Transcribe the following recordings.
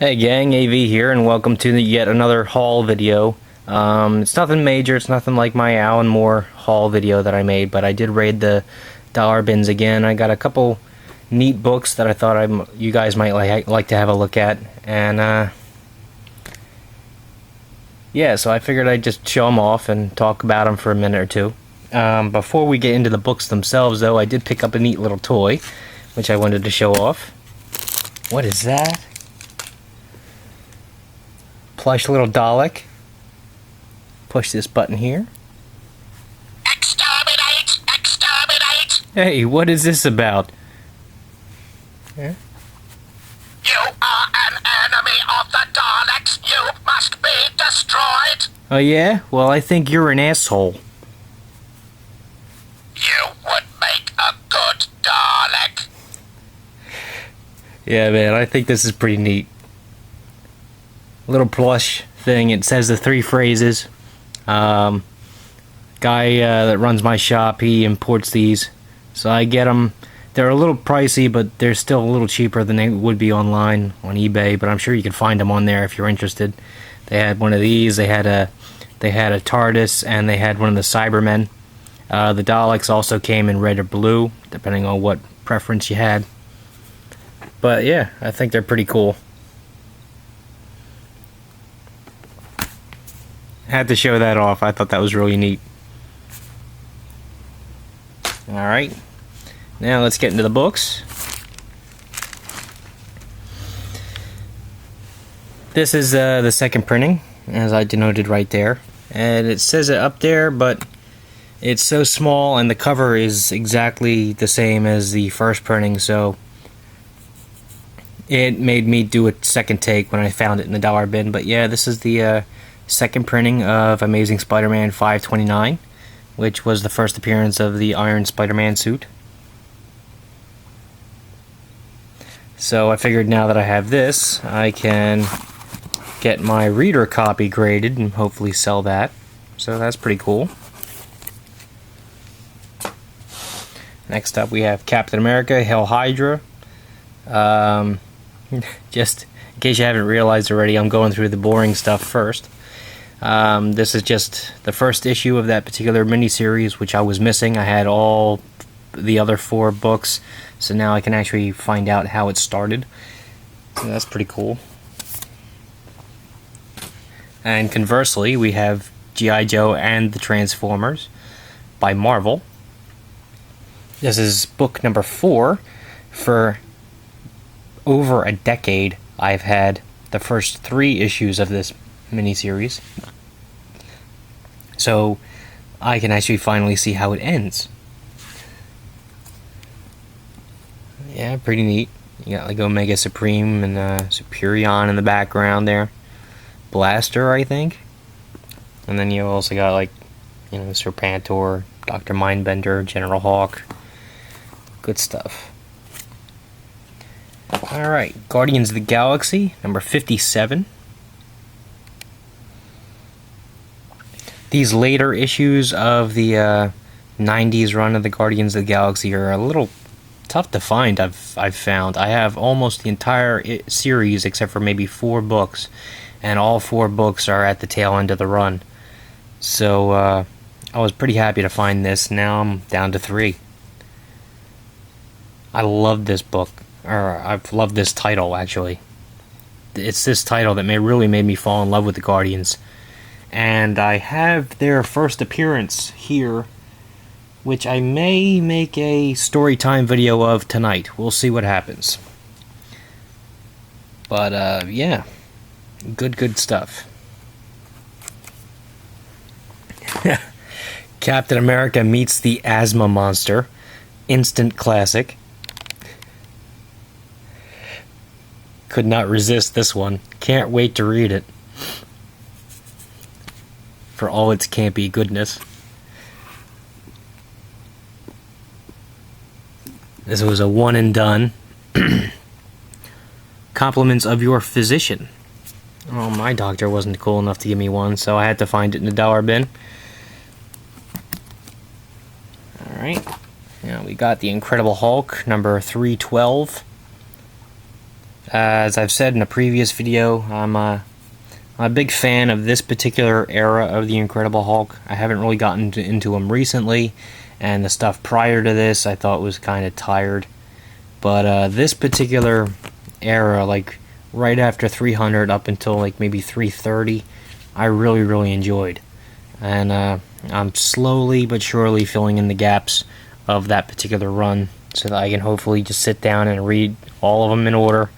Hey gang, AV here, and welcome to yet another haul video. It's nothing major, it's nothing like my Alan Moore haul video that I made, but I did raid the dollar bins again. I got a couple neat books that I thought you guys might like to have a look at, and yeah, so I figured I'd just show them off and talk about them for a minute or two. Before we get into the books themselves, though, I did pick up a neat little toy, which I wanted to show off. What is that? Plush little Dalek. Push this button here. Exterminate! Exterminate! Hey, what is this about? Yeah. You are an enemy of the Daleks! You must be destroyed! Oh yeah? Well, I think you're an asshole. You would make a good Dalek! Yeah, man, I think this is pretty neat. Little plush thing. It says the 3 phrases. Guy that runs my shop, he imports these, so I get them. They're a little pricey, but they're still a little cheaper than they would be online on eBay. But I'm sure you can find them on there if you're interested. They had one of these. They had a TARDIS, and they had one of the Cybermen. The Daleks also came in red or blue, depending on what preference you had. But yeah, I think they're pretty cool. Had to show that off. I thought that was really neat. Alright, now let's get into the books. This is the second printing, as I denoted right there. And it says it up there, but it's so small and the cover is exactly the same as the first printing, so it made me do a second take when I found it in the dollar bin. But yeah, this is the second printing of Amazing Spider-Man 529, which was the first appearance of the Iron Spider-Man suit. So I figured now that I have this, I can get my reader copy graded and hopefully sell that. So that's pretty cool. Next up we have Captain America, Hail Hydra. Just in case you haven't realized already, I'm going through the boring stuff first. This is just the first issue of that particular miniseries, which I was missing. I had all the other 4 books, so now I can actually find out how it started. So that's pretty cool. And conversely, we have G.I. Joe and the Transformers by Marvel. This is book number 4. For over a decade, I've had the first 3 issues of this miniseries, so I can actually finally see how it ends. Yeah, pretty neat. You got like Omega Supreme and Superion in the background there. Blaster, I think. And then you also got like, you know, Serpentor, Dr. Mindbender, General Hawk. Good stuff. Alright, Guardians of the Galaxy, number 57. These later issues of the 90s run of the Guardians of the Galaxy are a little tough to find, I've found. I have almost the entire series except for maybe 4 books, and all 4 books are at the tail end of the run. So I was pretty happy to find this. Now I'm down to 3. I love this book, or I've loved this title actually. It's this title that really made me fall in love with the Guardians. And I have their first appearance here, which I may make a story time video of tonight. We'll see what happens. But yeah, good stuff. Captain America meets the asthma monster. Instant classic. Could not resist this one. Can't wait to read it. For all its campy goodness. This was a one and done. Compliments of your physician. Oh, my doctor wasn't cool enough to give me one, so I had to find it in the dollar bin. Alright. Now we got the Incredible Hulk, number 312. As I've said in a previous video, I'm a big fan of this particular era of the Incredible Hulk. I haven't really gotten into him recently, and the stuff prior to this I thought was kind of tired. But this particular era, like right after 300 up until like maybe 330, I really enjoyed. And I'm slowly but surely filling in the gaps of that particular run so that I can hopefully just sit down and read all of them in order.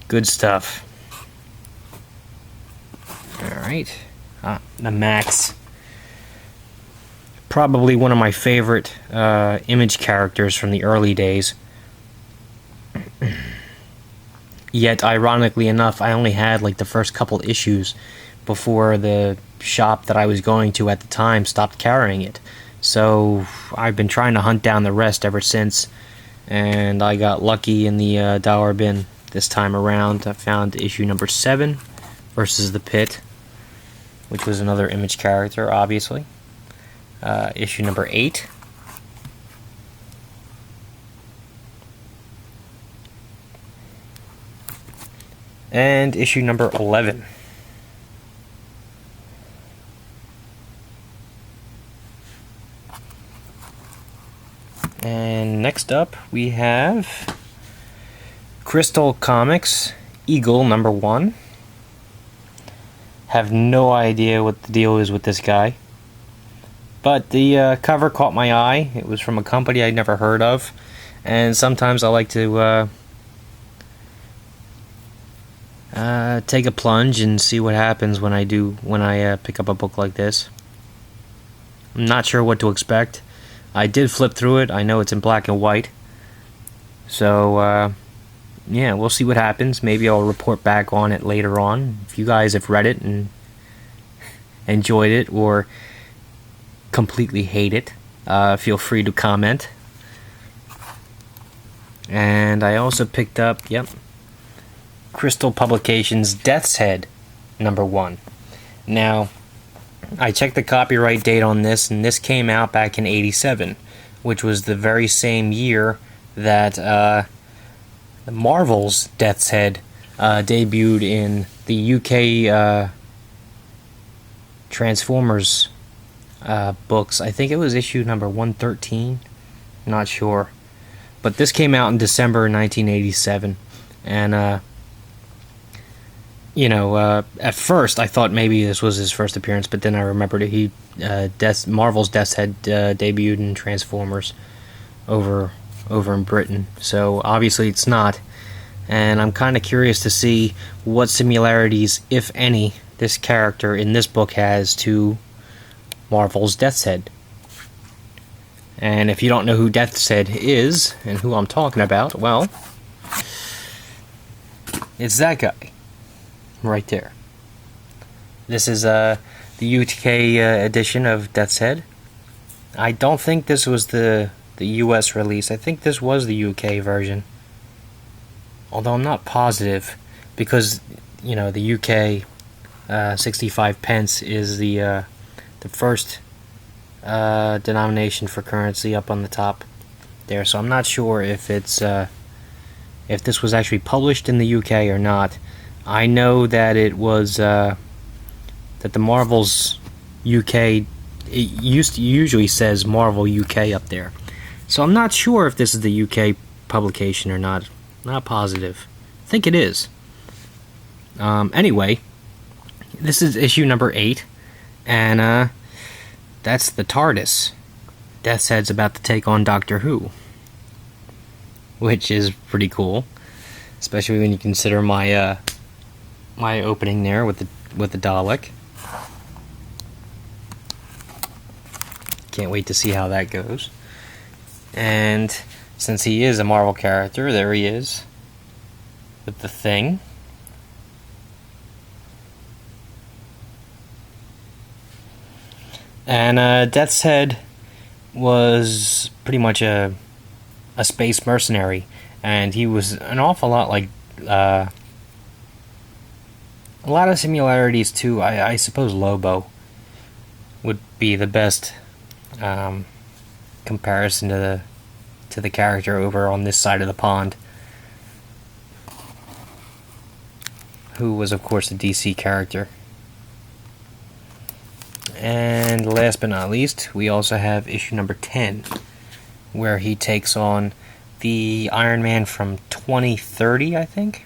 Good stuff. Alright, the Max. Probably one of my favorite Image characters from the early days. Yet, ironically enough, I only had like the first couple issues before the shop that I was going to at the time stopped carrying it. So I've been trying to hunt down the rest ever since, and I got lucky in the dollar bin this time around. I found issue number 7, Versus the Pit, which was another Image character, obviously. Issue number 8. And issue number 11. And next up we have Crystal Comics, Eagle number 1. Have no idea what the deal is with this guy. But the cover caught my eye. It was from a company I'd never heard of. And sometimes I like to take a plunge and see what happens when I pick up a book like this. I'm not sure what to expect. I did flip through it. I know it's in black and white. So, yeah, we'll see what happens. Maybe I'll report back on it later on. If you guys have read it and enjoyed it or completely hate it, feel free to comment. And I also picked up, Crystal Publications Death's Head number 1. Now, I checked the copyright date on this, and this came out back in '87, which was the very same year that Marvel's Death's Head debuted in the UK Transformers books. I think it was issue number 113, not sure. But this came out in December 1987, and at first I thought maybe this was his first appearance, but then I remembered Marvel's Death's Head debuted in Transformers over in Britain, so obviously it's not. And I'm kind of curious to see what similarities, if any, this character in this book has to Marvel's Death's Head. And if you don't know who Death's Head is and who I'm talking about, well, it's that guy right there. This is the UK edition of Death's Head. I don't think this was the US release. I think this was the UK version. Although I'm not positive, because the UK 65 pence is the first denomination for currency up on the top there. So I'm not sure if it's if this was actually published in the UK or not. I know that it was that the Marvel's UK, it usually says Marvel UK up there. So I'm not sure if this is the UK publication or not. Not positive. I think it is. Anyway, this is issue number 8, and that's the TARDIS. Death's Head's about to take on Doctor Who, which is pretty cool, especially when you consider my my opening there with the Dalek. Can't wait to see how that goes. And since he is a Marvel character, there he is with the Thing. And Death's Head was pretty much a space mercenary, and he was an awful lot like a lot of similarities to, I suppose, Lobo would be the best comparison to the character over on this side of the pond. who was, of course, a DC character. And last but not least, we also have issue number 10, where he takes on the Iron Man from 2030, I think.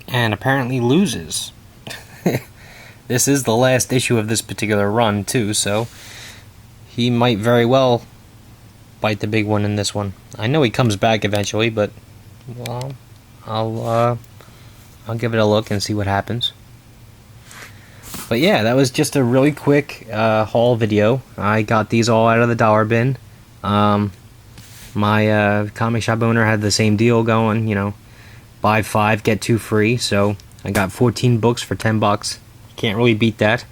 And apparently loses. This is the last issue of this particular run, too, so he might very well bite the big one in this one. I know he comes back eventually, but, well, I'll give it a look and see what happens. But yeah, that was just a really quick haul video. I got these all out of the dollar bin. My comic shop owner had the same deal going, you know, buy 5, get 2 free. So I got 14 books for $10. Can't really beat that.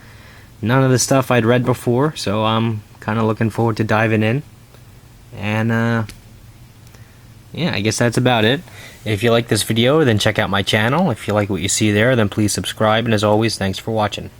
None of the stuff I'd read before, so I'm kind of looking forward to diving in. And yeah, I guess that's about it. If you like this video, then check out my channel. If you like what you see there, then please subscribe. And as always, thanks for watching.